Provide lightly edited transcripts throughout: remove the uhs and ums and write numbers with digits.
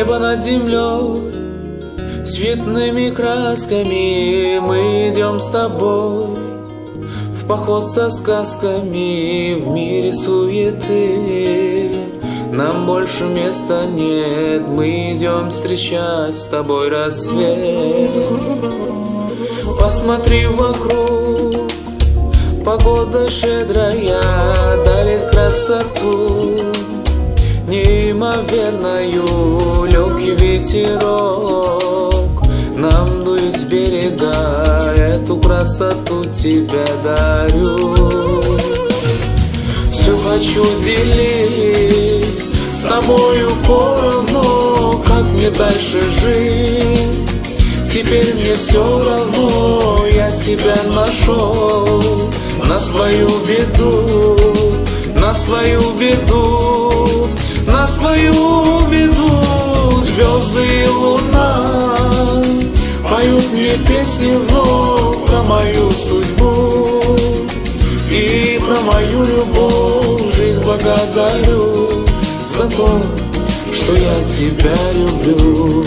Небо над землей цветными красками. Мы идем с тобой в поход со сказками. В мире суеты нам больше места нет. Мы идем встречать с тобой рассвет. Посмотри вокруг, погода щедрая дарит красоту неимоверную. Легкий ветерок нам дует с берега. Эту красоту тебе дарю. Все хочу делить с тобою поровну. Как мне дальше жить? Теперь мне все равно. Я тебя нашел на свою беду, на свою беду, на свою беду. Звезды и луна поют мне песни вновь про мою судьбу и про мою любовь. Жизнь благодарю за то, что я тебя люблю.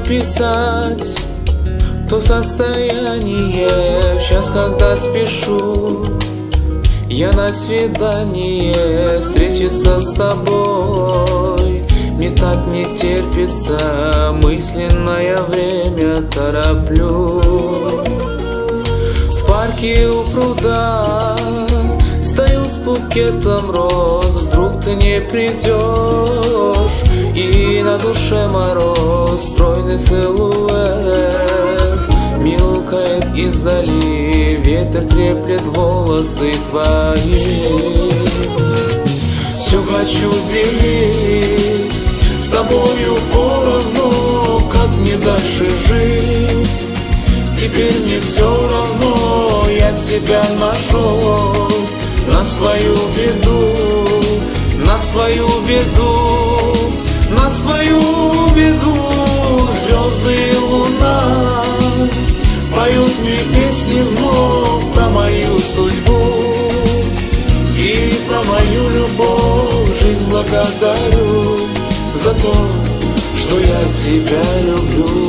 Описать то состояние сейчас, когда спешу я на свидание встретиться с тобой. Мне так не терпится, мысленное время тороплю. В парке у пруда стою с букетом роз. Вдруг ты не придешь, и на душе мороз. Стройный силуэт мелкает издали. Ветер треплет волосы твои. Все хочу делить с тобою поровну. Как мне дальше жить? Теперь мне все равно. Я тебя нашел на свою беду, на свою беду, на свою беду. Звезды и луна поют мне песни вновь про мою судьбу и про мою любовь. Жизнь благодарю за то, что я тебя люблю.